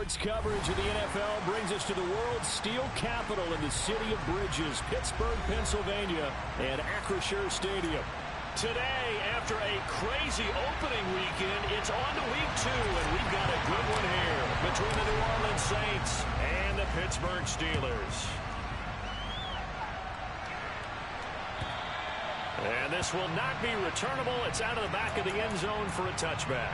Sports coverage of the NFL brings us to the world's steel capital in the city of bridges, Pittsburgh, Pennsylvania, and Acrisure Stadium. Today, after a crazy opening weekend, it's on to week 2, and we've got a good one here between the New Orleans Saints and the Pittsburgh Steelers. And this will not be returnable. It's out of the back of the end zone for a touchback.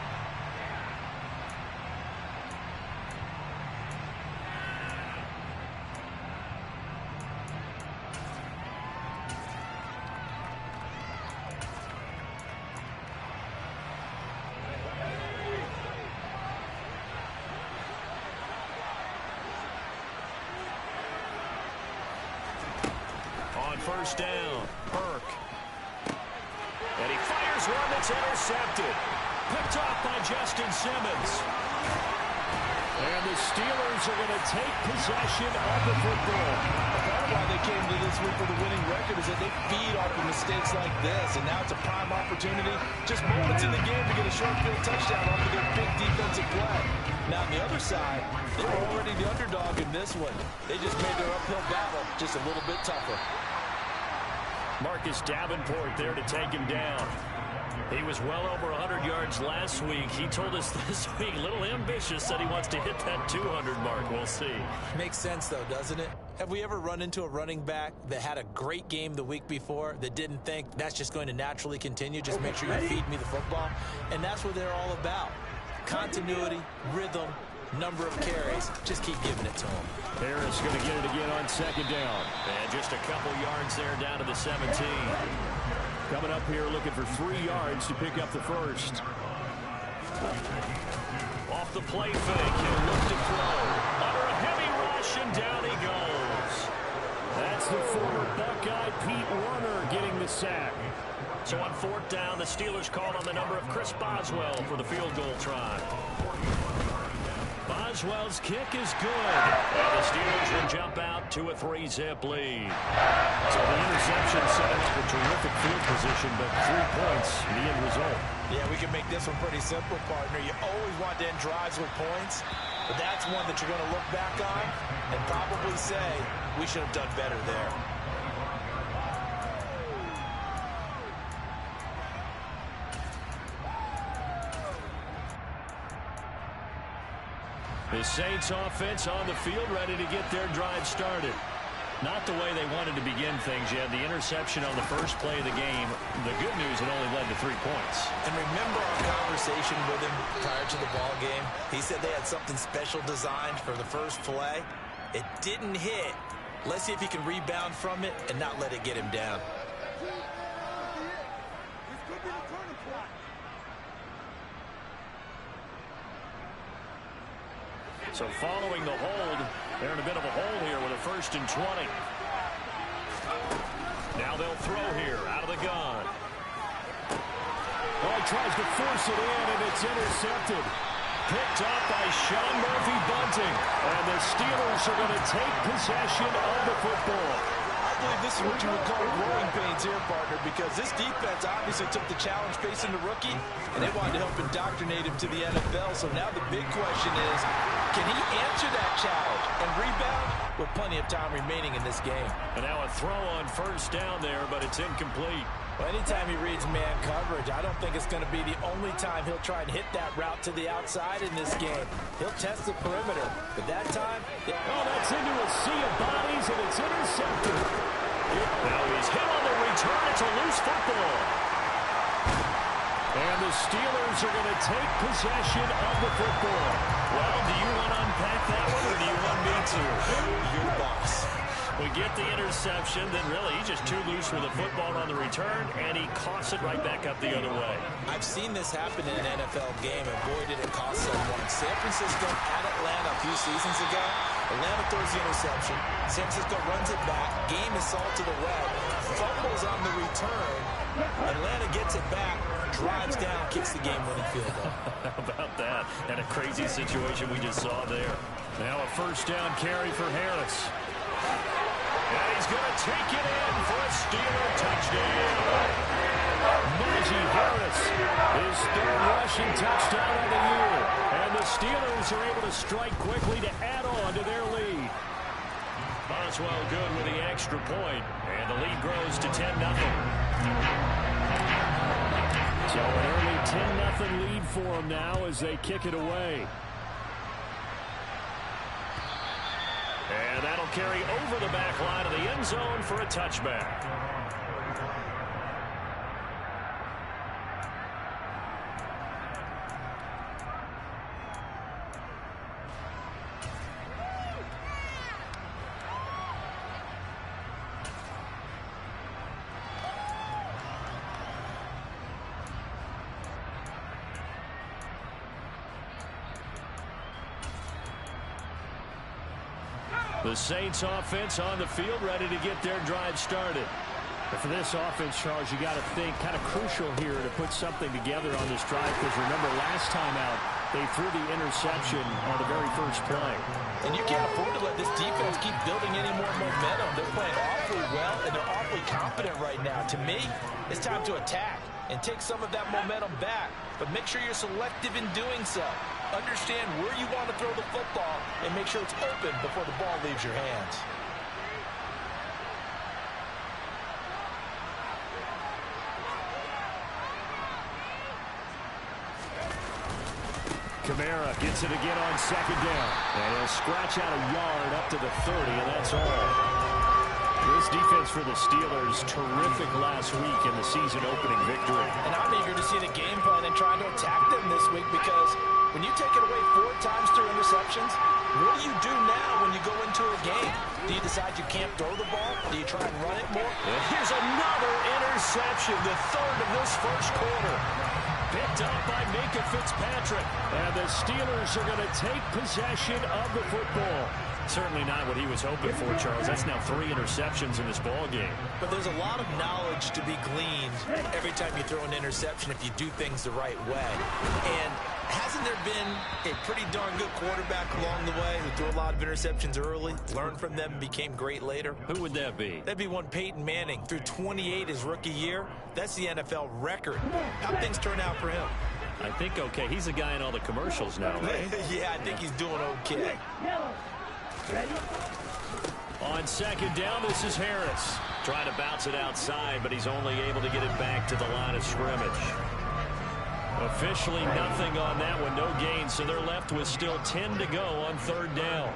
On first down, Burke. And he fires one that's intercepted. Picked off by Justin Simmons. And the Steelers are going to take possession of the football. Part of why they came to this week with a winning record is that they feed off of mistakes like this. And now it's a prime opportunity, just moments in the game, to get a short field touchdown off of their big defensive play. Now on the other side, they were already the underdog in this one. They just made their uphill battle just a little bit tougher. Marcus Davenport there to take him down. He was well over 100 yards last week. He told us this week, a little ambitious, said he wants to hit that 200 mark. We'll see. Makes sense, though, doesn't it? Have we ever run into a running back that had a great game the week before that didn't think that's just going to naturally continue? Just make sure you feed me the football. And that's what they're all about. Continuity, rhythm, number of carries. Just keep giving it to him. Harris going to get it again on second down. And just a couple yards there down to the 17. Coming up here looking for 3 yards to pick up the first. Off the play fake, he'll look to throw. Under a heavy rush, and down he goes. That's the former Buckeye Pete Werner getting the sack. So on fourth down, the Steelers called on the number of Chris Boswell for the field goal try. Boswell's kick is good. And the Steelers will jump out to a 3-zip lead. So the interception set up a terrific field position, but 3 points, the end result. Yeah, we can make this one pretty simple, partner. You always want to end drives with points, but that's one that you're going to look back on and probably say, we should have done better there. The Saints offense on the field, ready to get their drive started. Not the way they wanted to begin things. You had the interception on the first play of the game. The good news, it only led to 3 points. And remember our conversation with him prior to the ball game? He said they had something special designed for the first play. It didn't hit. Let's see if he can rebound from it and not let it get him down. So following the hold, they're in a bit of a hole here with a 1st and 20. Now they'll throw here out of the gun. Oh, he tries to force it in, and it's intercepted. Picked up by Sean Murphy-Bunting. And the Steelers are going to take possession of the football. I believe this is what you would call growing pains here, partner, because this defense obviously took the challenge facing the rookie, and they wanted to help indoctrinate him to the NFL. So now the big question is, can he answer that challenge and rebound with plenty of time remaining in this game? And now a throw on first down there, but it's incomplete. Well, anytime he reads man coverage, I don't think it's going to be the only time he'll try and hit that route to the outside in this game. He'll test the perimeter, but that time... Oh, that's into a sea of bodies, and it's intercepted. Now he's hit on the return. It's a loose football. And the Steelers are going to take possession of the football. Well, do you want to unpack that one, or do you want me to? You're the boss. We get the interception, then really he's just too loose with the football on the return, and he coughs it right back up the other way. I've seen this happen in an NFL game, and boy, did it cost someone. San Francisco at Atlanta a few seasons ago. Atlanta throws the interception. San Francisco runs it back. Game is salt to the web. Fumbles on the return. Atlanta gets it back, drives down, kicks the game-winning field goal. How about that? And a crazy situation we just saw there. Now a first down carry for Harris. And he's going to take it in for a Steeler touchdown. Najee Harris, his third rushing touchdown of the year. And the Steelers are able to strike quickly to add on to their lead. Boswell good with the extra point, and the lead grows to 10-0. So an early 10-0 lead for them now as they kick it away. And that'll carry over the back line of the end zone for a touchback. The Saints offense on the field, ready to get their drive started. But for this offense, Charles, you got to think kind of crucial here to put something together on this drive, because remember last time out they threw the interception on the very first play. And you can't afford to let this defense keep building any more momentum. They're playing awfully well, and they're awfully confident right now. To me, it's time to attack and take some of that momentum back, but make sure you're selective in doing so. Understand where you want to throw the football and make sure it's open before the ball leaves your hands. Kamara gets it again on second down. And he'll scratch out a yard up to the 30, and that's all. This defense for the Steelers, terrific last week in the season-opening victory. And I'm eager to see the game plan and trying to attack them this week, because when you take it away 4 times through interceptions, what do you do now when you go into a game? Do you decide you can't throw the ball? Do you try and run it more? And here's another interception, the third of this first quarter. Picked up by Minkah Fitzpatrick. And the Steelers are going to take possession of the football. Certainly not what he was hoping for, Charles. That's now 3 interceptions in this ball game. But there's a lot of knowledge to be gleaned every time you throw an interception if you do things the right way. And hasn't there been a pretty darn good quarterback along the way who threw a lot of interceptions early, learned from them, and became great later? Who would that be? That'd be one Peyton Manning. Threw 28 his rookie year. That's the NFL record. How'd things turn out for him? I think okay. He's the guy in all the commercials now, right? Yeah, I think he's doing okay. On second down, this is Harris. Trying to bounce it outside, but he's only able to get it back to the line of scrimmage. Officially nothing on that one, no gain, so they're left with still 10 to go on third down.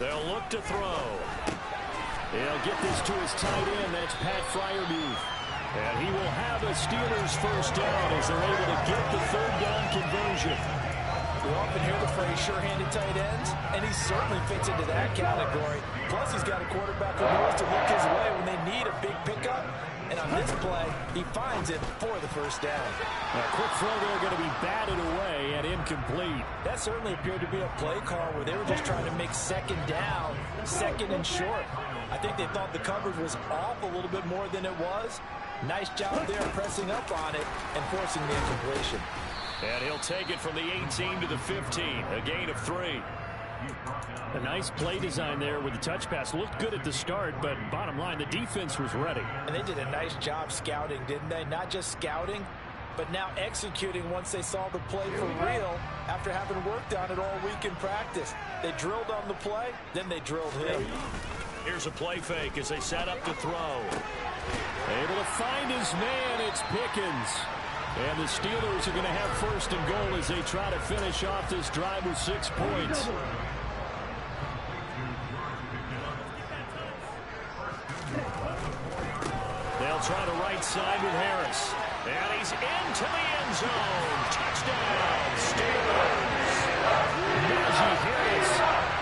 They'll look to throw. He'll get this to his tight end, that's Pat Freiermuth. And he will have a Steelers first down as they're able to get the third down conversion. We often hear the phrase sure-handed tight ends, and he certainly fits into that category. Plus, he's got a quarterback who knows to look his way when they need a big pickup. And on this play, he finds it for the first down. A quick throw there going to be batted away and incomplete. That certainly appeared to be a play call where they were just trying to make second down, second and short. I think they thought the coverage was off a little bit more than it was. Nice job there pressing up on it and forcing the incompletion. And he'll take it from the 18 to the 15, a gain of 3. A nice play design there with the touch pass. Looked good at the start, but bottom line, the defense was ready. And they did a nice job scouting, didn't they? Not just scouting, but now executing once they saw the play for real after having worked on it all week in practice. They drilled on the play, then they drilled him. Here's a play fake as they set up to throw. Able to find his man, it's Pickens. And the Steelers are going to have first and goal as they try to finish off this drive with 6 points. They'll try the right side with Harris. And he's into the end zone. Touchdown, Steelers. Najee Harris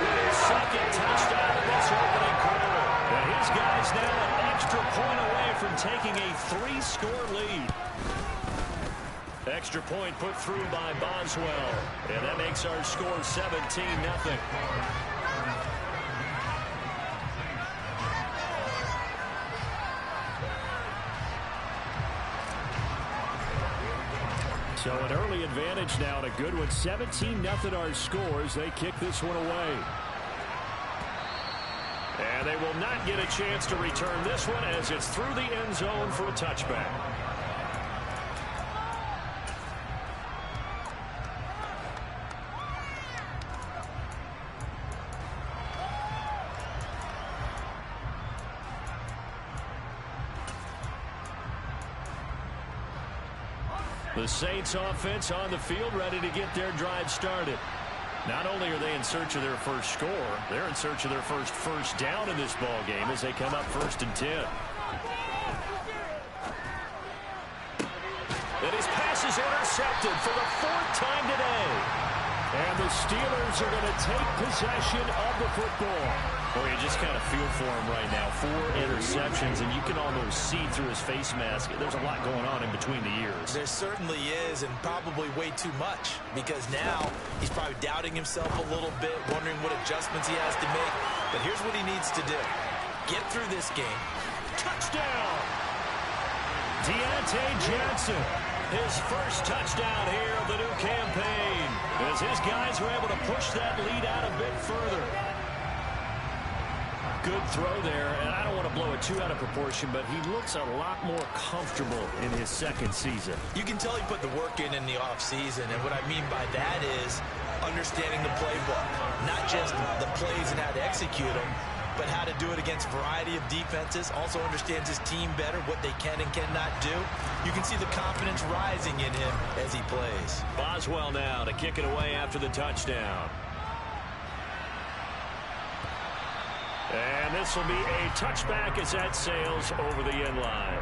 With his second touchdown in this opening quarter. And his guy's now an extra point away from taking a 3-score lead. Extra point put through by Boswell. And that makes our score 17-0. So an early advantage now and a good one. 17-0 our scores. They kick this one away. And they will not get a chance to return this one as it's through the end zone for a touchback. The Saints offense on the field ready to get their drive started. Not only are they in search of their first score, they're in search of their first down in this ball game as they come up 1st and 10. And his pass is intercepted for the 4th time today. And the Steelers are going to take possession of the football. Boy, you just kind of feel for him right now. 4 interceptions, and you can almost see through his face mask. There's a lot going on in between the ears. There certainly is, and probably way too much, because now he's probably doubting himself a little bit, wondering what adjustments he has to make. But here's what he needs to do. Get through this game. Touchdown! Deontay Johnson, his first touchdown here of the new campaign, as his guys were able to push that lead out a bit further. Good throw there, and I don't want to blow it too out of proportion, but he looks a lot more comfortable in his 2nd season. You can tell he put the work in the offseason, and what I mean by that is understanding the playbook. Not just the plays and how to execute them, but how to do it against a variety of defenses. Also understands his team better, what they can and cannot do. You can see the confidence rising in him as he plays. Boswell now to kick it away after the touchdown. And this will be a touchback as that sails over the end line.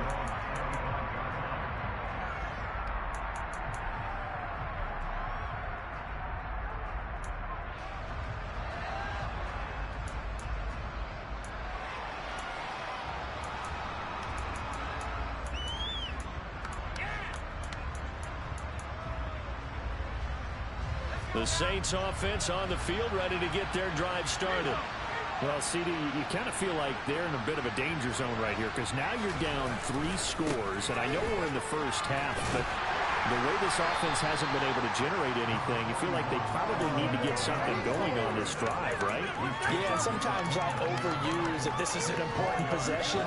The Saints offense on the field ready to get their drive started. Well, CD, you kind of feel like they're in a bit of a danger zone right here because now you're down 3 scores, and I know we're in the first half, but the way this offense hasn't been able to generate anything, you feel like they probably need to get something going on this drive, right? Yeah, sometimes I overuse that this is an important possession,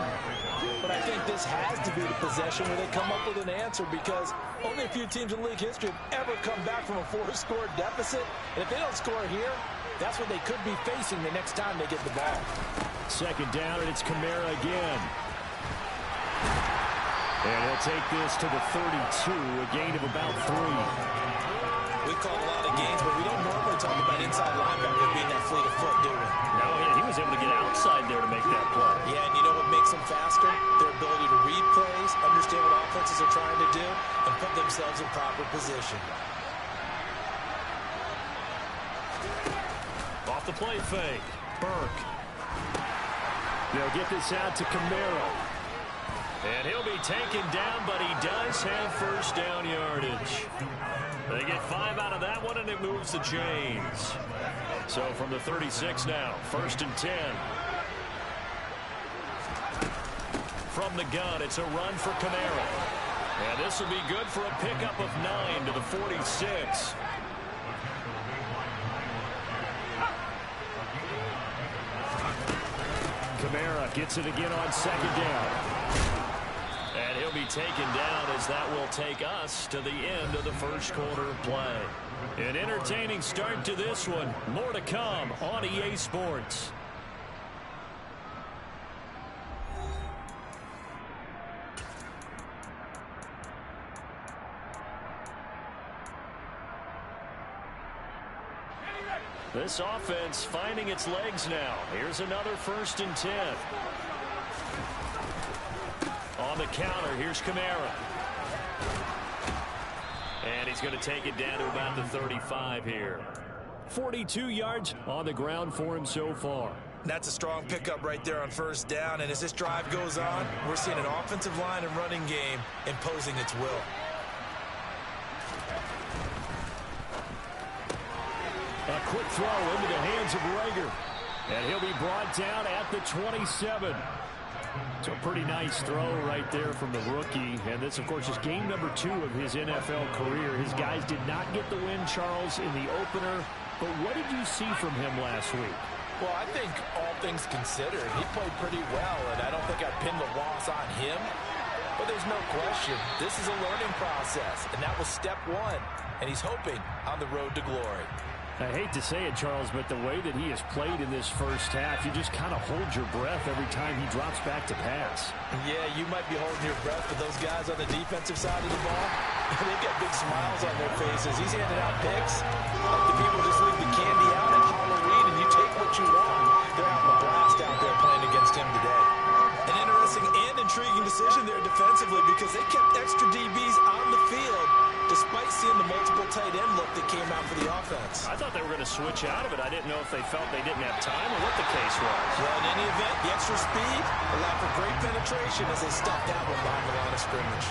but I think this has to be the possession where they come up with an answer because only a few teams in league history have ever come back from a 4-score deficit, and if they don't score here, that's what they could be facing the next time they get the ball. 2nd down, and it's Kamara again. And he'll take this to the 32, a gain of about 3. We call a lot of games, but we don't normally talk about inside linebacker being that fleet of foot, do we? No, he was able to get outside there to make that play. Yeah, and you know what makes them faster? Their ability to read plays, understand what offenses are trying to do, and put themselves in proper position. The play fake. Burke. They'll get this out to Kamara. And he'll be taken down, but he does have 1st down yardage. They get 5 out of that one, and it moves the chains. So from the 36 now, 1st and 10. From the gun, it's a run for Kamara. And this will be good for a pickup of 9 to the 46. Kamara gets it again on 2nd down. And he'll be taken down as that will take us to the end of the 1st quarter of play. An entertaining start to this one. More to come on EA Sports. This offense finding its legs now. Here's another 1st and 10. On the counter, here's Kamara. And he's going to take it down to about the 35 here. 42 yards on the ground for him so far. That's a strong pickup right there on 1st down, and as this drive goes on, we're seeing an offensive line and running game imposing its will. A quick throw into the hands of Rager. And he'll be brought down at the 27. So a pretty nice throw right there from the rookie. And this, of course, is game number 2 of his NFL career. His guys did not get the win, Charles, in the opener. But what did you see from him last week? Well, I think all things considered, he played pretty well, and I don't think I'd pin the loss on him. But there's no question, this is a learning process, and that was step one, and he's hoping on the road to glory. I hate to say it, Charles, but the way that he has played in this first half, you just kind of hold your breath every time he drops back to pass. Yeah, you might be holding your breath, but those guys on the defensive side of the ball, they've got big smiles on their faces. He's handing out picks like the people just leave the candy out at Halloween, and you take what you want. They're having a blast out there playing against him today. An interesting and intriguing decision there defensively because they kept extra DBs on the field despite seeing the multiple tight end look that came out for the offense. I thought they were going to switch out of it. I didn't know if they felt they didn't have time or what the case was. Well, in any event, the extra speed allowed for great penetration as they stopped that one behind the line of scrimmage.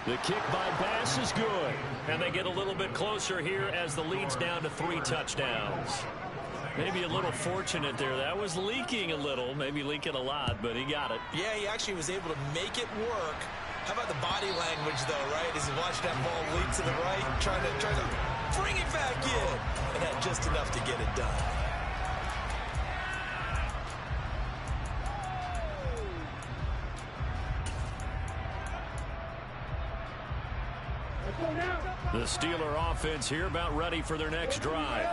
The kick by Bass is good. And they get a little bit closer here as the lead's down to 3 touchdowns. Maybe a little fortunate there. That was leaking a little, maybe leaking a lot, but he got it. Yeah, he actually was able to make it work. How about the body language, though, right? As he watched that ball leak to the right, trying to bring it back in. And had just enough to get it done. The Steeler offense here about ready for their next drive.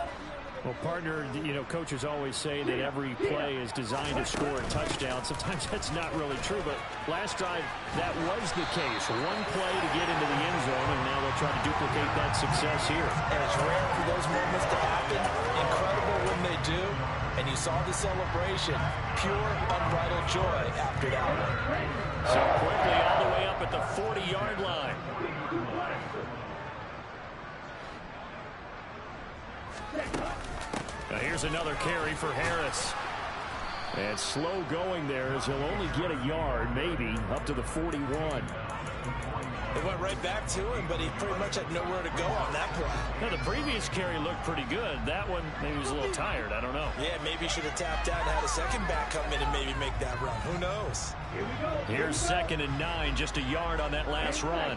Well, partner, you know, coaches always say that every play is designed to score a touchdown. Sometimes that's not really true, but last drive, that was the case. One play to get into the end zone, and now they'll try to duplicate that success here. And it's rare for those moments to happen. Incredible when they do. And you saw the celebration. Pure, unbridled joy after that one. So quickly all the way up at the 40-yard line. Now here's another carry for Harris. And slow going there as he'll only get a yard, maybe, up to the 41. It went right back to him, but he pretty much had nowhere to go on that play. Now, the previous carry looked pretty good. That one, maybe he was a little tired. I don't know. Yeah, maybe he should have tapped out and had a second back come in and maybe make that run. Who knows? Here's 2nd and 9, just a yard on that last run.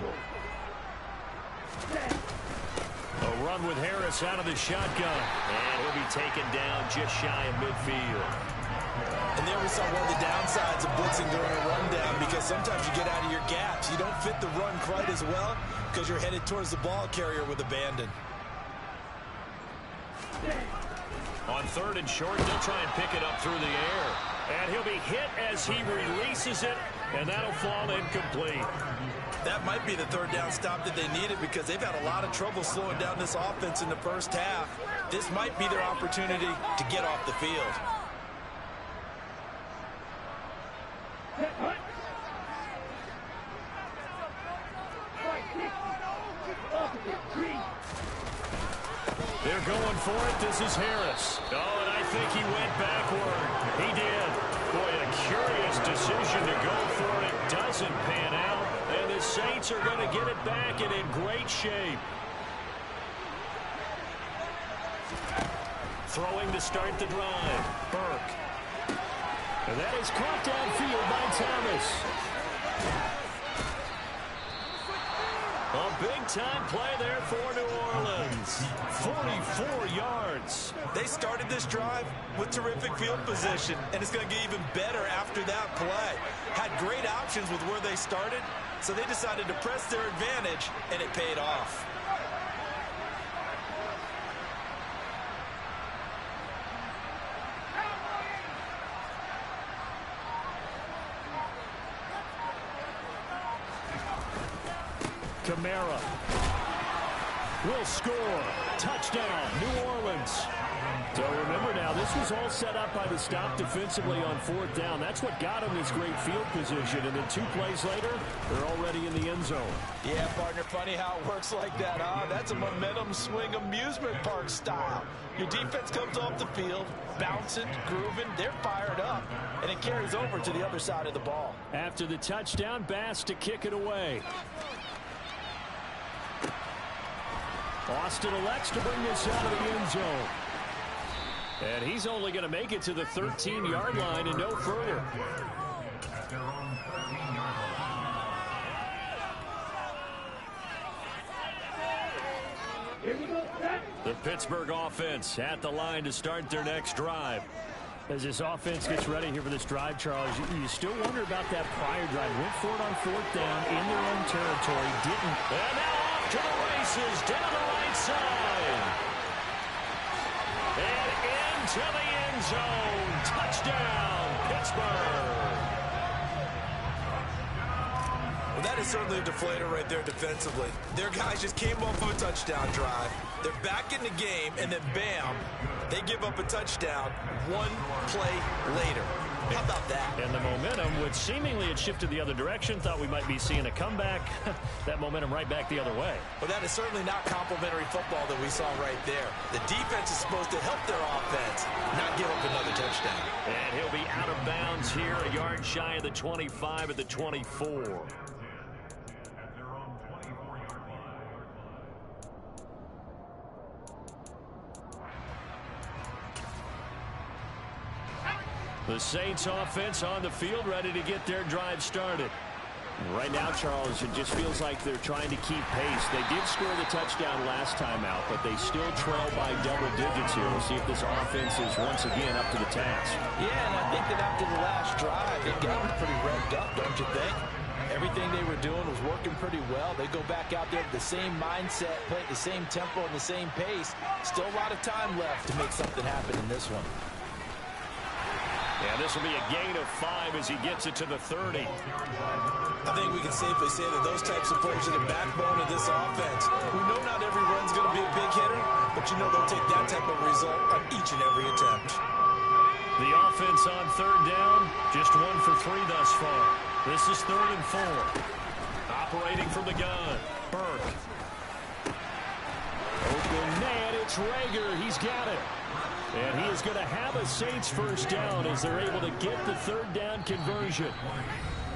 A run with Harris out of the shotgun. And he'll be taken down just shy of midfield. And there we saw one of the downsides of blitzing during a rundown because sometimes you get out of your gaps. You don't fit the run quite as well because you're headed towards the ball carrier with abandon. On 3rd and short, they'll try and pick it up through the air. And he'll be hit as he releases it, and that'll fall incomplete. That might be the 3rd down stop that they needed because they've had a lot of trouble slowing down this offense in the first half. This might be their opportunity to get off the field. They're going for it. This is Harris. Oh, and I think he went backward. He did. Boy, a curious decision to go for it. Doesn't pan out. And the Saints are going to get it back and in great shape. Throwing to start the drive. Burke. And that is caught downfield by Thomas. A big-time play there for New Orleans. 44 yards. They started this drive with terrific field position, and it's going to get even better after that play. Had great options with where they started, so they decided to press their advantage, and it paid off. Kamara will score. Touchdown, New Orleans. So remember now, this was all set up by the stop defensively on 4th down. That's what got them this great field position. And then 2 plays later, they're already in the end zone. Yeah, partner, funny how it works like that, huh? That's a momentum swing amusement park style. Your defense comes off the field, bouncing, grooving, they're fired up, and it carries over to the other side of the ball. After the touchdown, Bass to kick it away. Austin elects to bring this out of the end zone. And he's only going to make it to the 13-yard line and no further. The Pittsburgh offense at the line to start their next drive. As this offense gets ready here for this drive, Charles, you still wonder about that prior drive. Went for it on fourth down in their own territory, didn't. And now off to the races, down the right side. And into the end zone. Touchdown, Pittsburgh. Well, that is certainly a deflator right there defensively. Their guys just came off of a touchdown drive. They're back in the game, and then bam, they give up a touchdown one play later. How about that? And the momentum, which seemingly had shifted the other direction, thought we might be seeing a comeback. That momentum right back the other way. Well, that is certainly not complimentary football that we saw right there. The defense is supposed to help their offense, not give up another touchdown. And he'll be out of bounds here, a yard shy of the 25 at the 24. The Saints offense on the field, ready to get their drive started. Right now, Charles, it just feels like they're trying to keep pace. They did score the touchdown last time out, but they still trail by double digits here. We'll see if this offense is once again up to the task. Yeah, and I think that after the last drive, they got them pretty revved up, don't you think? Everything they were doing was working pretty well. They go back out there with the same mindset, play at the same tempo and the same pace. Still a lot of time left to make something happen in this one. And this will be a gain of 5 as he gets it to the 30. I think we can safely say that those types of players are the backbone of this offense. We know not every run's going to be a big hitter, but you know they'll take that type of result on each and every attempt. The offense on third down, just 1 for 3 thus far. This is 3rd and 4. Operating from the gun, Burke. Open man, it's Rager. He's got it. And he is going to have a Saints first down as they're able to get the third down conversion.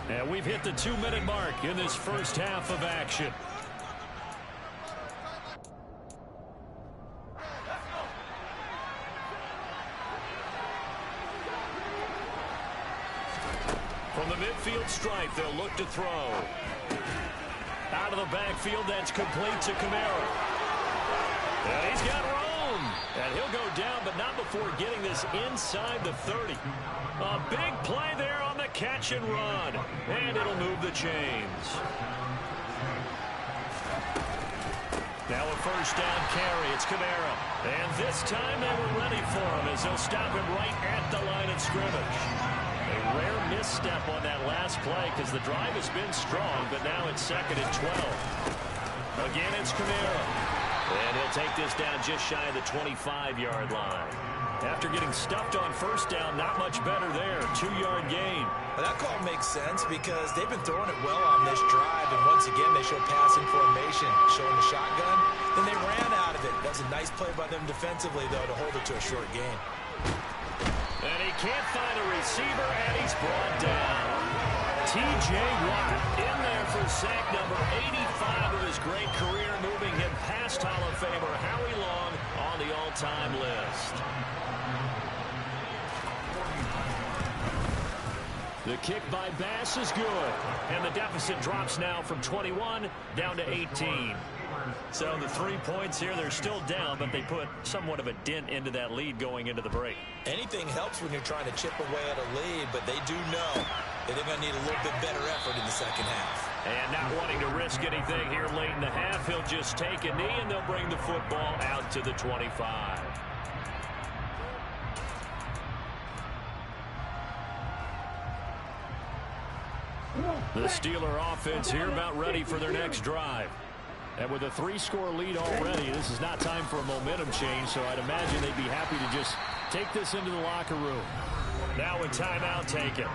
And we've hit the 2-minute mark in this first half of action. From the midfield stripe, they'll look to throw. Out of the backfield, that's complete to Kamara. And he's got Rome. And he'll go down, but not before getting this inside the 30. A big play there on the catch and run. And it'll move the chains. Now a first down carry. It's Kamara. And this time they were ready for him as they'll stop him right at the line of scrimmage. A rare misstep on that last play because the drive has been strong, but now it's 2nd and 12. Again, it's Kamara. And he'll take this down just shy of the 25-yard line. After getting stuffed on first down, not much better there. 2-yard gain. Well, that call makes sense because they've been throwing it well on this drive, and once again they show passing formation, showing the shotgun. Then they ran out of it. That was a nice play by them defensively, though, to hold it to a short gain. And he can't find a receiver, and he's brought down. T.J. Watt in there for sack number 85 of his great career, moving him past Hall of Famer Howie Long on the all-time list. The kick by Bass is good, and the deficit drops now from 21 down to 18. So the 3 points here, they're still down, but they put somewhat of a dent into that lead going into the break. Anything helps when you're trying to chip away at a lead, but they do know that they're going to need a little bit better effort in the second half. And not wanting to risk anything here late in the half, he'll just take a knee, and they'll bring the football out to the 25. The Steeler offense here about ready for their next drive. And with a 3-score lead already, this is not time for a momentum change, so I'd imagine they'd be happy to just take this into the locker room. Now a timeout taken.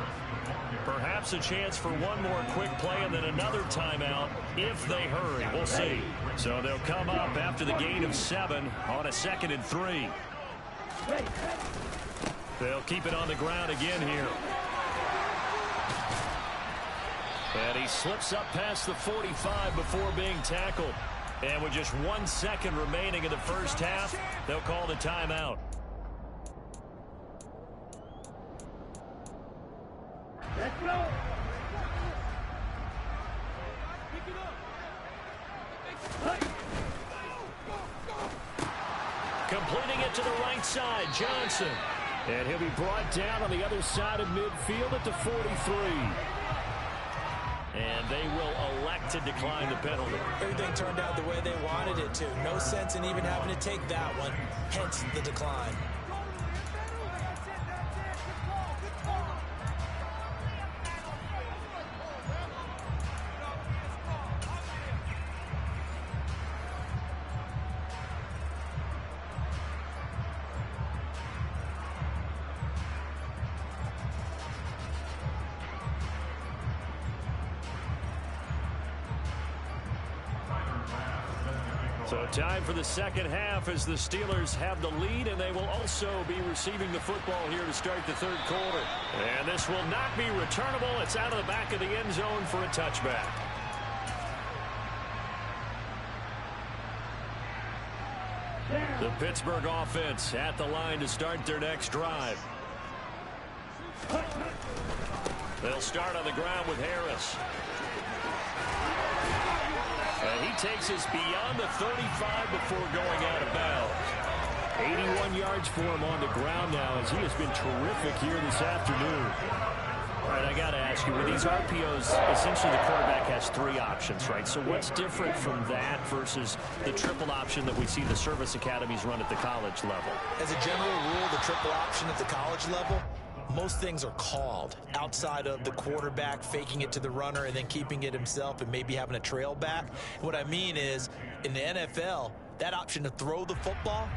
Perhaps a chance for one more quick play and then another timeout if they hurry. We'll see. So they'll come up after the gain of 7 on a 2nd and 3. They'll keep it on the ground again here. And he slips up past the 45 before being tackled. And with just 1 second remaining in the first half, they'll call the timeout. Let's go. Pick it up. Completing it to the right side, Johnson. And he'll be brought down on the other side of midfield at the 43. And they will elect to decline the penalty. Everything turned out the way they wanted it to. No sense in even having to take that one, hence the decline. So time for the second half as the Steelers have the lead, and they will also be receiving the football here to start the third quarter. And this will not be returnable. It's out of the back of the end zone for a touchback. The Pittsburgh offense at the line to start their next drive. They'll start on the ground with Harris. And he takes us beyond the 35 before going out of bounds. 81 yards for him on the ground now as he has been terrific here this afternoon. All right, I got to ask you, with these RPOs, essentially the quarterback has three options, right? So what's different from that versus the triple option that we see the service academies run at the college level? As a general rule, the triple option at the college level, most things are called outside of the quarterback faking it to the runner and then keeping it himself and maybe having a trail back. What I mean is, in the NFL, that option to throw the football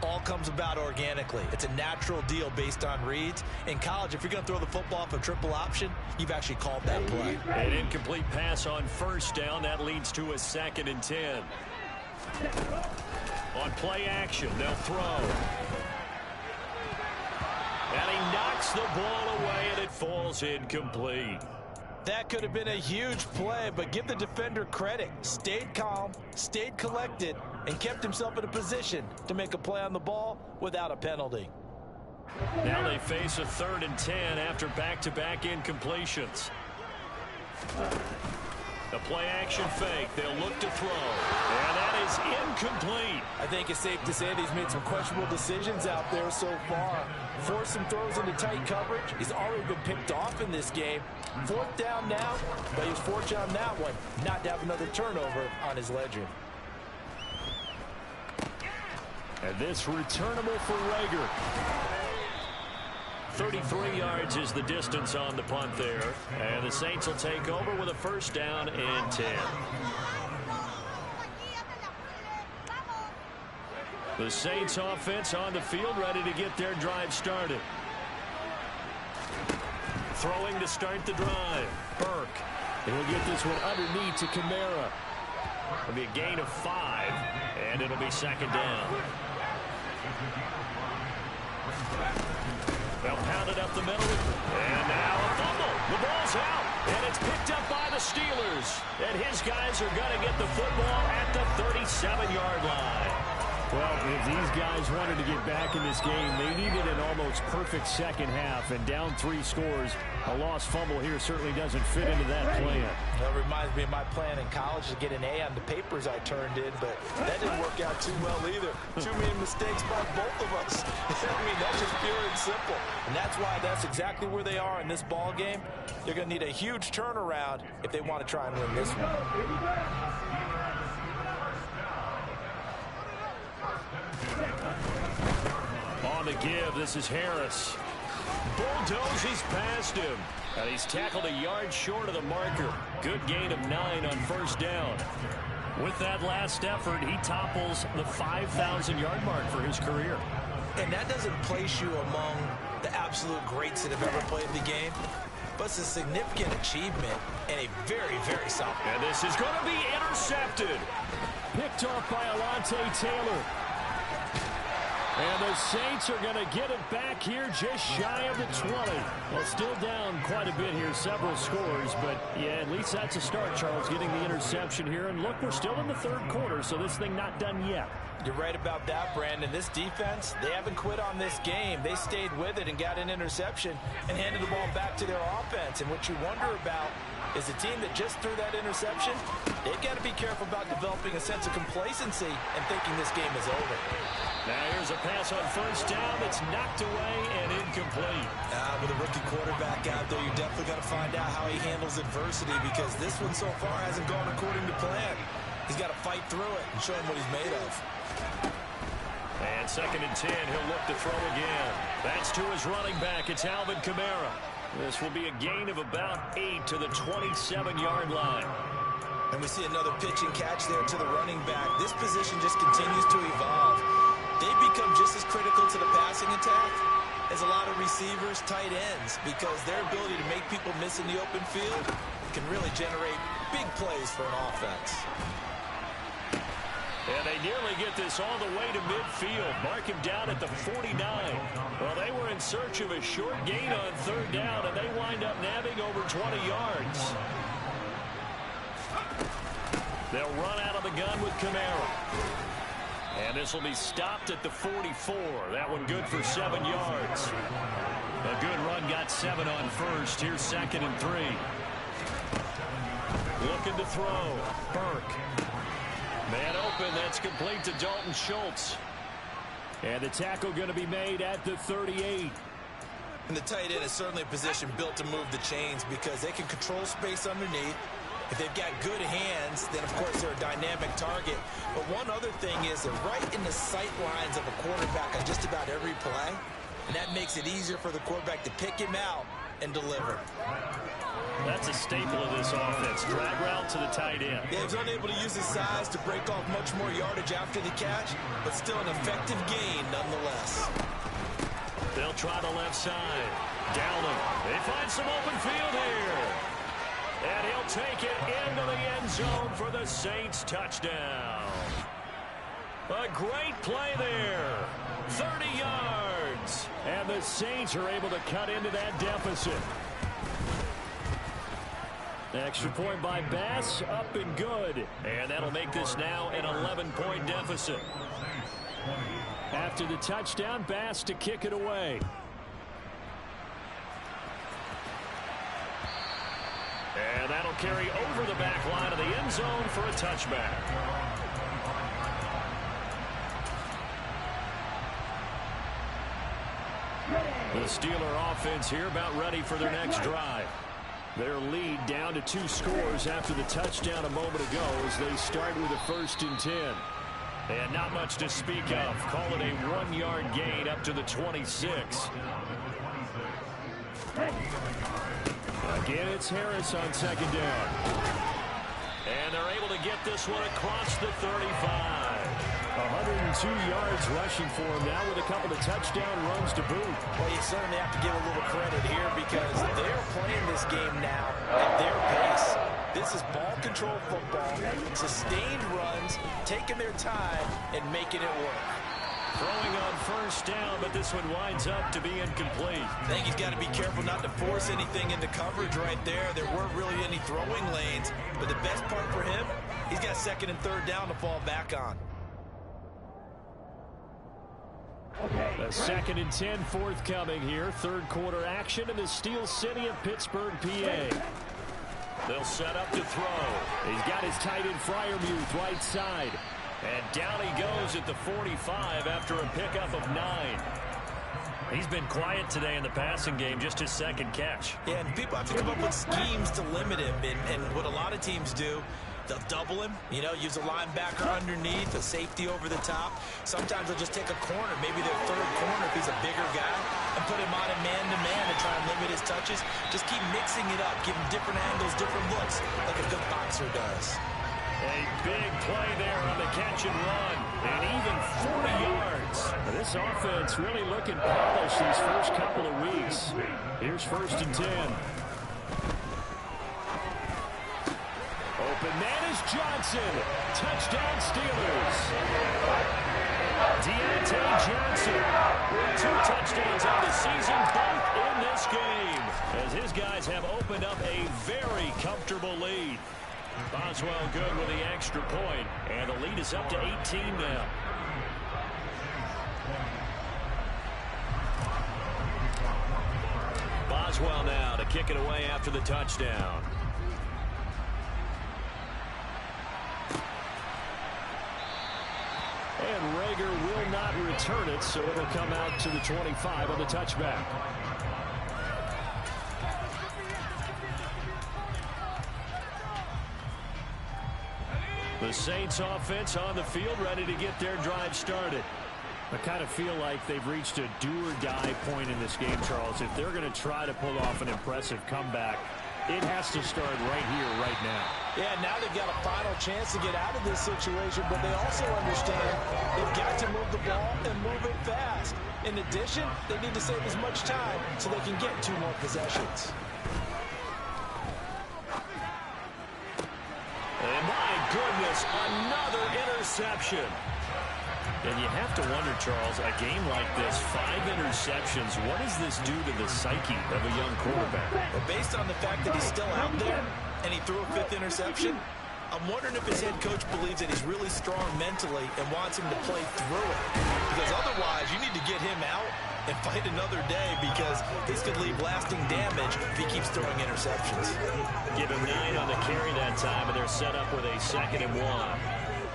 all comes about organically. It's a natural deal based on reads. In college, if you're going to throw the football off a triple option, you've actually called that play. An incomplete pass on first down. That leads to a 2nd and 10. On play action, they'll throw. And he knocks the ball away, and it falls incomplete. That could have been a huge play, but give the defender credit. Stayed calm, stayed collected, and kept himself in a position to make a play on the ball without a penalty. Now they face a 3rd and 10 after back-to-back incompletions. The play-action fake. They'll look to throw. And that is incomplete. I think it's safe to say that he's made some questionable decisions out there so far. Forced some throws into tight coverage. He's already been picked off in this game. 4th down now, but he was fortunate on that one not to have another turnover on his ledger. And this returnable for Rager. 33 yards is the distance on the punt there. And the Saints will take over with a 1st down and 10. The Saints offense on the field, ready to get their drive started. Throwing to start the drive. Burke. And he'll get this one underneath to Kamara. It'll be a gain of 5, and it'll be 2nd down. They'll pound it up the middle. And now a fumble. The ball's out. And it's picked up by the Steelers. And his guys are going to get the football at the 37-yard line. Well, if these guys wanted to get back in this game, they needed an almost perfect second half. And down 3 scores, a lost fumble here certainly doesn't fit into that plan. That reminds me of my plan in college to get an A on the papers I turned in, but that didn't work out too well either. Too many mistakes by both of us. I mean, that's just pure and simple. And that's why that's exactly where they are in this ball game. They're going to need a huge turnaround if they want to try and win this one. On the give, this is Harris. Bulldozes past him. And he's tackled a yard short of the marker. Good gain of 9 on 1st down. With that last effort, he topples the 5,000-yard mark for his career. And that doesn't place you among the absolute greats that have ever played the game, but it's a significant achievement and a very, very solid. And this is going to be intercepted. Picked off by Alontae Taylor. And the Saints are going to get it back here just shy of the 20. Well, still down quite a bit here, several scores. But, yeah, at least that's a start, Charles, getting the interception here. And, look, we're still in the 3rd quarter, so this thing not done yet. You're right about that, Brandon. This defense, they haven't quit on this game. They stayed with it and got an interception and handed the ball back to their offense. And what you wonder about is a team that just threw that interception, they've got to be careful about developing a sense of complacency and thinking this game is over. Now here's a pass on first down that's knocked away and incomplete. With a rookie quarterback out there, you're definitely going to find out how he handles adversity, because this one so far hasn't gone according to plan. He's got to fight through it and show him what he's made of. And 2nd and 10, he'll look to throw again. That's to his running back. It's Alvin Kamara. This will be a gain of about 8 to the 27-yard line. And we see another pitch and catch there to the running back. This position just continues to evolve. They become just as critical to the passing attack as a lot of receivers, tight ends, because their ability to make people miss in the open field can really generate big plays for an offense. And they nearly get this all the way to midfield. Mark him down at the 49. Well, they were in search of a short gain on 3rd down, and they wind up nabbing over 20 yards. They'll run out of the gun with Kamara. And this will be stopped at the 44. That one good for 7 yards. A good run, got 7 on first. Here's 2nd and 3. Looking to throw. Burke. Man open, that's complete to Dalton Schultz. And the tackle going to be made at the 38. And the tight end is certainly a position built to move the chains, because they can control space underneath. If they've got good hands, then of course they're a dynamic target. But one other thing is they're right in the sight lines of a quarterback on just about every play. And that makes it easier for the quarterback to pick him out and deliver. That's a staple of this offense. Drag route to the tight end. Yeah, he's unable to use his size to break off much more yardage after the catch, but still an effective gain nonetheless. They'll try the left side. Downing. They find some open field here. And he'll take it into the end zone for the Saints touchdown. A great play there. 30 yards. And the Saints are able to cut into that deficit. Extra point by Bass, up and good. And that'll make this now an 11-point deficit. After the touchdown, Bass to kick it away. And that'll carry over the back line of the end zone for a touchback. The Steeler offense here about ready for their next drive. Their lead down to 2 scores after the touchdown a moment ago as they start with a 1st and 10. And not much to speak of. Call it a 1-yard gain up to the 26. Again, it's Harris on 2nd down. And they're able to get this one across the 35. 102 yards rushing for him now with a couple of touchdown runs to boot. Well, you certainly have to give a little credit here, because they're playing this game now at their pace. This is ball control football, sustained runs, taking their time and making it work. Throwing on 1st down, but this one winds up to be incomplete. I think he's got to be careful not to force anything into coverage right there. There weren't really any throwing lanes, but the best part for him, he's got 2nd and 3rd down to fall back on. A 2nd and 10 forthcoming here. 3rd quarter action in the Steel City of Pittsburgh, PA. They'll set up to throw. He's got his tight end Freiermuth right side. And down he goes at the 45 after a pickup of 9. He's been quiet today in the passing game, just his 2nd catch. Yeah, and people have to come up with schemes to limit him. And what a lot of teams do, they'll double him, use a linebacker underneath, a safety over the top. Sometimes they'll just take a corner, maybe their 3rd corner if he's a bigger guy, and put him on a man-to-man to try and limit his touches. Just keep mixing it up, give him different angles, different looks, like a good boxer does. A big play there on the catch and run, and even 40 yards. This offense really looking polished these first couple of weeks. Here's 1st and 10. Open man is Johnson. Touchdown Steelers. Deontay Johnson with 2 touchdowns on the season, both in this game, as his guys have opened up a very comfortable lead. Boswell good with the extra point, and the lead is up to 18 now. Criswell now to kick it away after the touchdown. And Reagor will not return it, so it'll come out to the 25 on the touchback. The Saints offense on the field, ready to get their drive started. I kind of feel like they've reached a do-or-die point in this game, Charles. If they're going to try to pull off an impressive comeback, it has to start right here, right now. Yeah, now they've got a final chance to get out of this situation, but they also understand they've got to move the ball and move it fast. In addition, they need to save as much time so they can get 2 more possessions. And my goodness, another interception. And you have to wonder, Charles, a game like this, 5 interceptions, what does this do to the psyche of a young quarterback? Well, based on the fact that he's still out there and he threw a 5th interception, I'm wondering if his head coach believes that he's really strong mentally and wants him to play through it. Because otherwise, you need to get him out and fight another day, because this could leave lasting damage if he keeps throwing interceptions. Give him 9 on the carry that time, and they're set up with a 2nd and 1.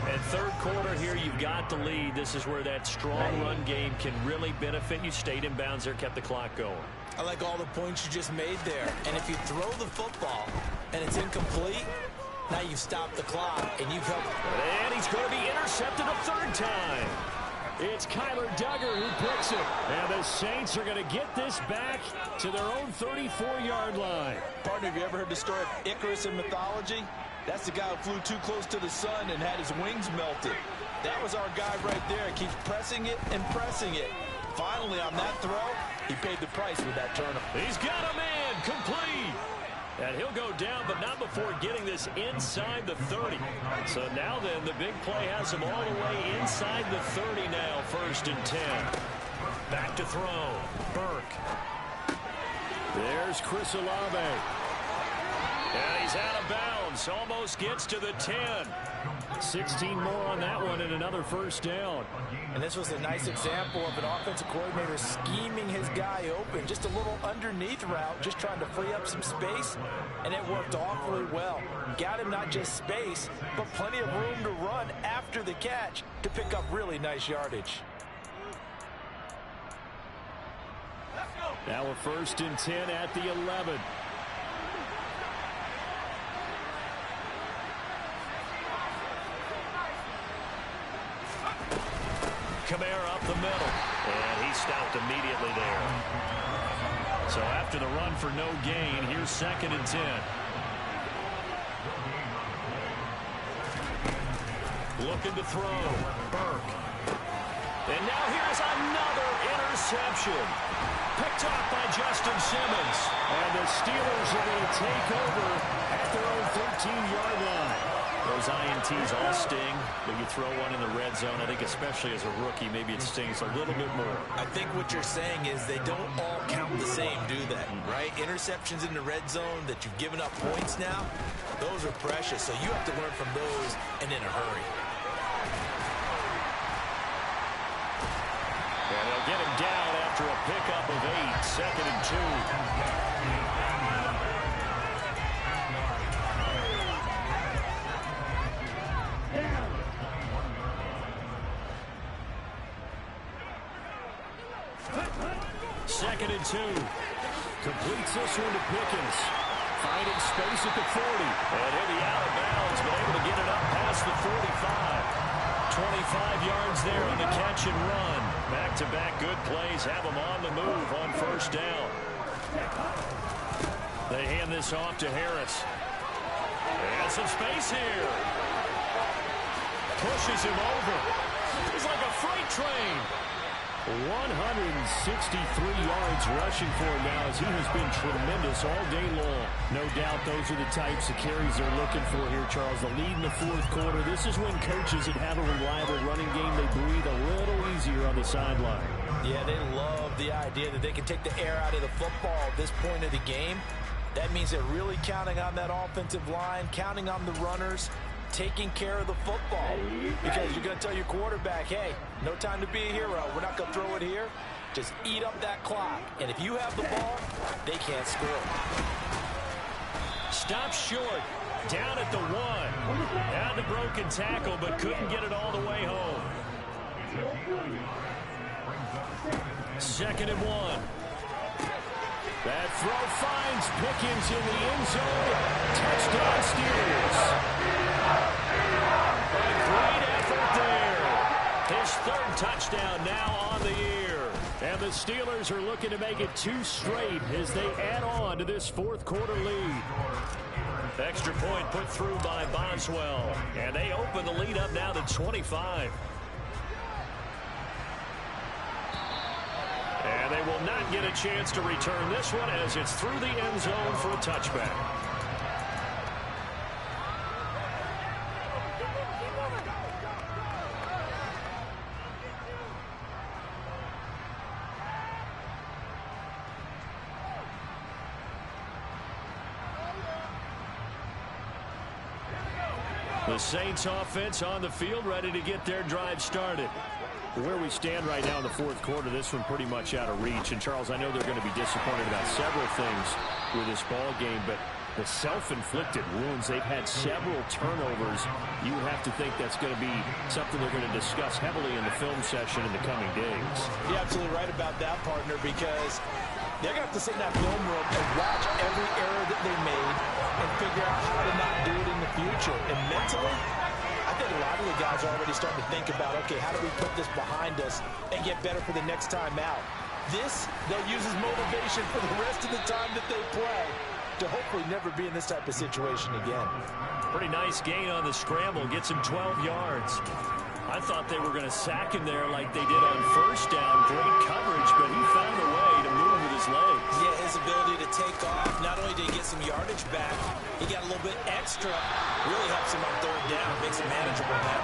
And third quarter here, you've got the lead. This is where that strong run game can really benefit you. Stayed in bounds there, kept the clock going. I like all the points you just made there. And if you throw the football and it's incomplete, now you've stopped the clock and you've helped. And he's going to be intercepted a 3rd time. It's Kyler Duggar who picks it. And the Saints are going to get this back to their own 34-yard line. Partner, have you ever heard the story of Icarus in mythology? That's the guy who flew too close to the sun and had his wings melted. That was our guy right there. He keeps pressing it and pressing it. Finally, on that throw, he paid the price with that turnover. He's got a man complete. And he'll go down, but not before getting this inside the 30. So now then, the big play has him all the way inside the 30 now, 1st and 10. Back to throw. Burke. There's Chris Olave. And he's out of bounds. Almost gets to the 10. 16 more on that one and another 1st down. And this was a nice example of an offensive coordinator scheming his guy open. Just a little underneath route, just trying to free up some space, and it worked awfully well. Got him not just space, but plenty of room to run after the catch to pick up really nice yardage. Now a 1st and 10 at the 11. Kamara up the middle, and he stopped immediately there. So after the run for no gain, here's 2nd and 10. Looking to throw. Burke. And now here's another interception. Picked off by Justin Simmons. And the Steelers are going to take over at their own 13-yard line. Those INTs all sting, but you throw one in the red zone. I think especially as a rookie, maybe it stings a little bit more. I think what you're saying is they don't all count the same, do they? Right? Interceptions in the red zone that you've given up points now, those are precious. So you have to learn from those and in a hurry. And they'll get him down after a pickup of 8, 2nd and 2. Second and 2. Completes this one to Pickens. Finding space at the 40. And he'll be out of bounds, but able to get it up past the 45. 25 yards there on the catch and run. Back-to-back good plays have them on the move on 1st down. They hand this off to Harris. And some space here. Pushes him over. It's like a freight train. 163 yards rushing for him now, as he has been tremendous all day long. No doubt those are the types of carries they're looking for here, Charles. The lead in the 4th quarter. This is when coaches that have a reliable running game, they breathe a little easier on the sideline. Yeah, they love the idea that they can take the air out of the football at this point of the game. That means they're really counting on that offensive line, counting on the runners, taking care of the football, because you're going to tell your quarterback, hey, no time to be a hero. We're not going to throw it here. Just eat up that clock. And if you have the ball, they can't score. Stop short. Down at the 1. Had the broken tackle, but couldn't get it all the way home. 2nd and 1. That throw finds Pickens in the end zone. Touchdown Steelers. A great effort there. His 3rd touchdown now on the year. And the Steelers are looking to make it 2 straight as they add on to this 4th quarter lead. Extra point put through by Boswell. And they open the lead up now to 25. And they will not get a chance to return this one as it's through the end zone for a touchback. The Saints offense on the field, ready to get their drive started. Where we stand right now in the 4th quarter, this one pretty much out of reach. And, Charles, I know they're going to be disappointed about several things with this ball game, but the self-inflicted wounds, they've had several turnovers. You have to think that's going to be something they're going to discuss heavily in the film session in the coming days. You're absolutely right about that, partner, because they're going to have to sit in that film room and watch every error that they made and figure out how to not do it in the future. And mentally, I think a lot of the guys are already starting to think about, okay, how do we put this behind us and get better for the next time out? This, they'll use as motivation for the rest of the time that they play to hopefully never be in this type of situation again. Pretty nice gain on the scramble. Gets him 12 yards. I thought they were going to sack him there like they did on 1st down. Great coverage, but he found a way to move with his legs. Yeah, his ability to take off. Not only did he get some yardage back, he got a little bit extra. Really helps him on 3rd down. Makes it manageable now.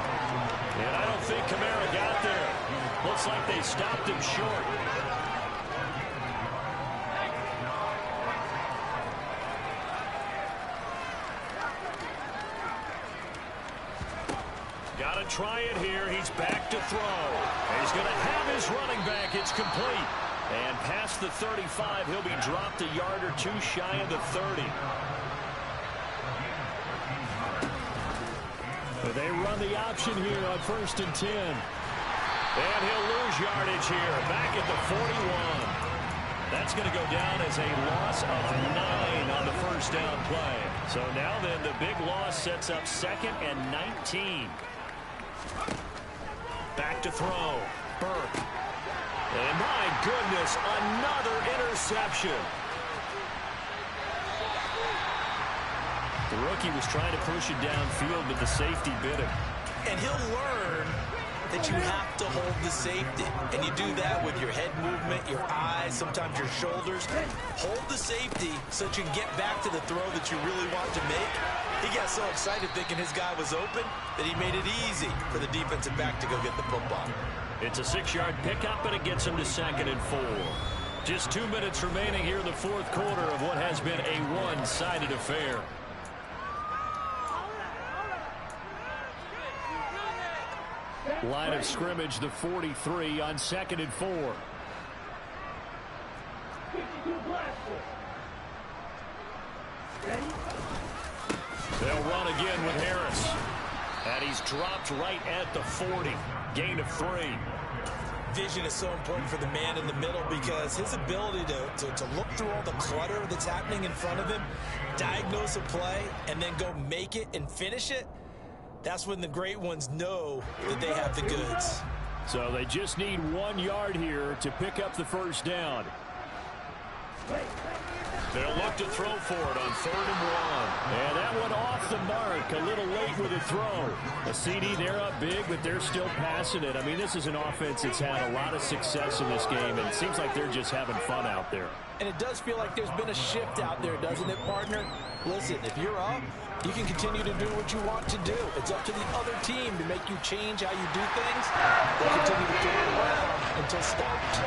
And I don't think Kamara got there. Looks like they stopped him short. Got to try it here. He's back to throw. He's going to have his running back. It's complete. And past the 35, he'll be dropped a yard or 2 shy of the 30. But they run the option here on 1st and 10. And he'll lose yardage here. Back at the 41. That's going to go down as a loss of 9 on the 1st down play. So now then the big loss sets up 2nd and 19. Back to throw. Burke. And my goodness, another interception. The rookie was trying to push it downfield, but the safety bit him. And he'll learn that you have to hold the safety. And you do that with your head movement, your eyes, sometimes your shoulders. Hold the safety so that you can get back to the throw that you really want to make. He got so excited thinking his guy was open that he made it easy for the defensive back to go get the football. It's a 6-yard pickup, and it gets him to 2nd and 4. Just 2 minutes remaining here in the 4th quarter of what has been a one-sided affair. Line of scrimmage, the 43 on 2nd and 4. They'll run again with Harris. And he's dropped right at the 40. Gain of 3. Vision is so important for the man in the middle because his ability to look through all the clutter that's happening in front of him, diagnose a play, and then go make it and finish it, that's when the great ones know that they have the goods. So they just need 1 yard here to pick up the 1st down. They'll look to throw for it on 3rd and 1. And that one off the mark. A little late with a throw. A CD, they're up big, but they're still passing it. I mean, this is an offense that's had a lot of success in this game, and it seems like they're just having fun out there. And it does feel like there's been a shift out there, doesn't it, partner? Listen, if you're up, you can continue to do what you want to do. It's up to the other team to make you change how you do things. They'll continue to throw it around until stopped.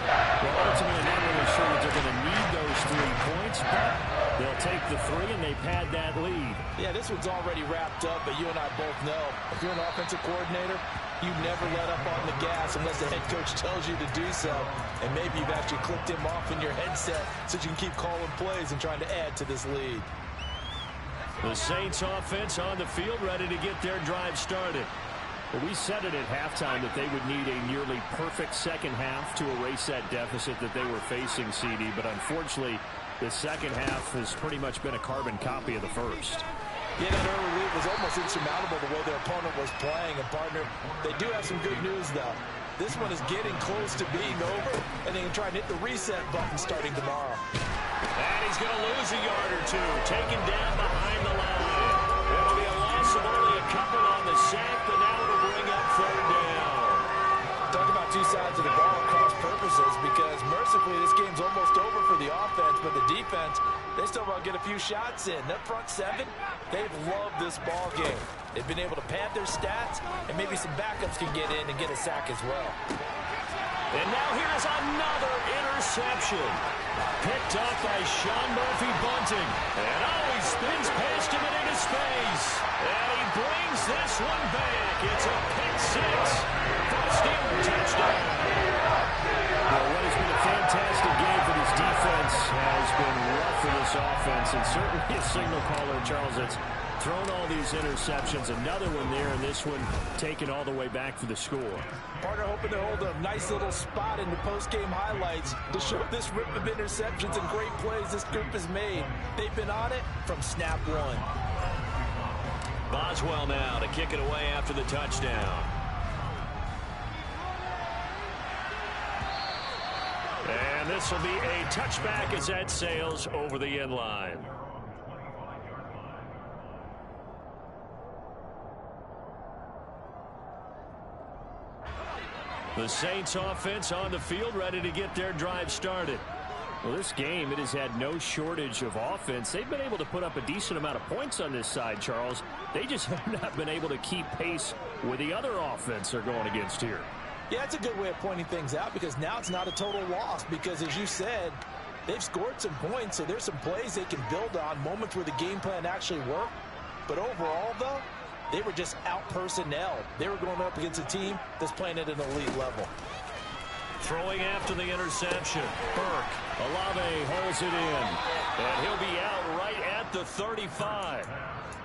Well, ultimately, I'm not really sure that they're going to need those 3 points, but they'll take the 3, and they've had that lead. Yeah, this one's already wrapped up, but you and I both know if you're an offensive coordinator, You never let up on the gas unless the head coach tells you to do so. And maybe you've actually clicked him off in your headset so you can keep calling plays and trying to add to this lead. The Saints offense on the field, ready to get their drive started. Well, we said it at halftime that they would need a nearly perfect second half to erase that deficit that they were facing, CD. But unfortunately, the second half has pretty much been a carbon copy of the first. Yeah, that early lead was almost insurmountable the way their opponent was playing. And, partner, they do have some good news, though. This one is getting close to being over, and they can try and hit the reset button starting tomorrow. And he's going to lose a yard or two, taken down behind the line. It'll be a loss of only a couple on the sack, but now it'll bring up third down. Talk about two sides of the ball at cross purposes, because mercifully this game's almost over for the offense, but the defense, they still want to get a few shots in. That front seven, they've loved this ball game. They've been able to pad their stats, and maybe some backups can get in and get a sack as well. And now here's another interception. Picked up by Sean Murphy-Bunting. And he spins past him and into space. And he brings this one back. It's a pick six for the Steeler touchdown. Well, what has been a fantastic game for this defense has been rough for this offense. And certainly a signal caller, Charles, that's thrown all these interceptions. Another one there, and this one taken all the way back for the score. Partner hoping to hold a nice little spot in the post-game highlights to show this rip of interceptions and great plays this group has made. They've been on it from snap one. Boswell now to kick it away after the touchdown. And this will be a touchback as that sails over the end line. The Saints offense on the field, ready to get their drive started. Well, this game, it has had no shortage of offense. They've been able to put up a decent amount of points on this side, Charles. They just have not been able to keep pace with the other offense they're going against here. Yeah, that's a good way of pointing things out, because now it's not a total loss, because as you said, they've scored some points, so there's some plays they can build on, moments where the game plan actually worked. But overall, though, they were just out-personnel. They were going up against a team that's playing at an elite level. Throwing after the interception. Burke. Olave holds it in. And he'll be out right at the 35.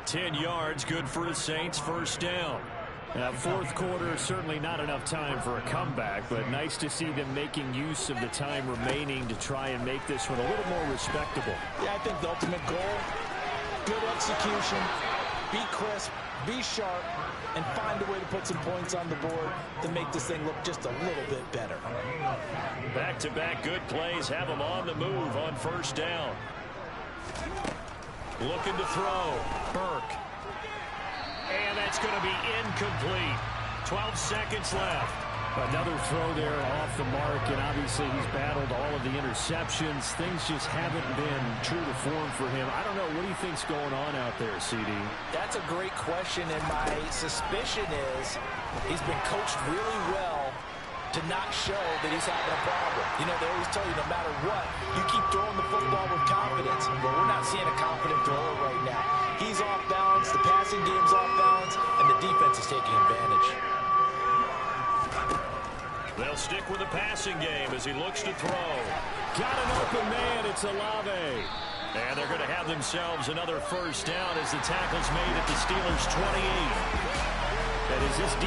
10 yards, good for the Saints, first down. Now, fourth quarter, certainly not enough time for a comeback, but nice to see them making use of the time remaining to try and make this one a little more respectable. Yeah, I think the ultimate goal, good execution, be crisp, be sharp, and find a way to put some points on the board to make this thing look just a little bit better. Back-to-back good plays have them on the move on first down. Looking to throw. Burke. And that's going to be incomplete. 12 seconds left. Another throw there off the mark, and obviously he's battled all of the interceptions. Things just haven't been true to form for him. I don't know. What do you think's going on out there, CD? That's a great question, and my suspicion is he's been coached really well to not show that he's having a problem. You know, they always tell you no matter what, you keep throwing the football with confidence. But we're not seeing a confident thrower right now. He's off balance, the passing game's off balance, and the defense is taking advantage. They'll stick with the passing game as he looks to throw. Got an open man. It's Olave. And they're going to have themselves another first down as the tackle's made at the Steelers' 28. And is this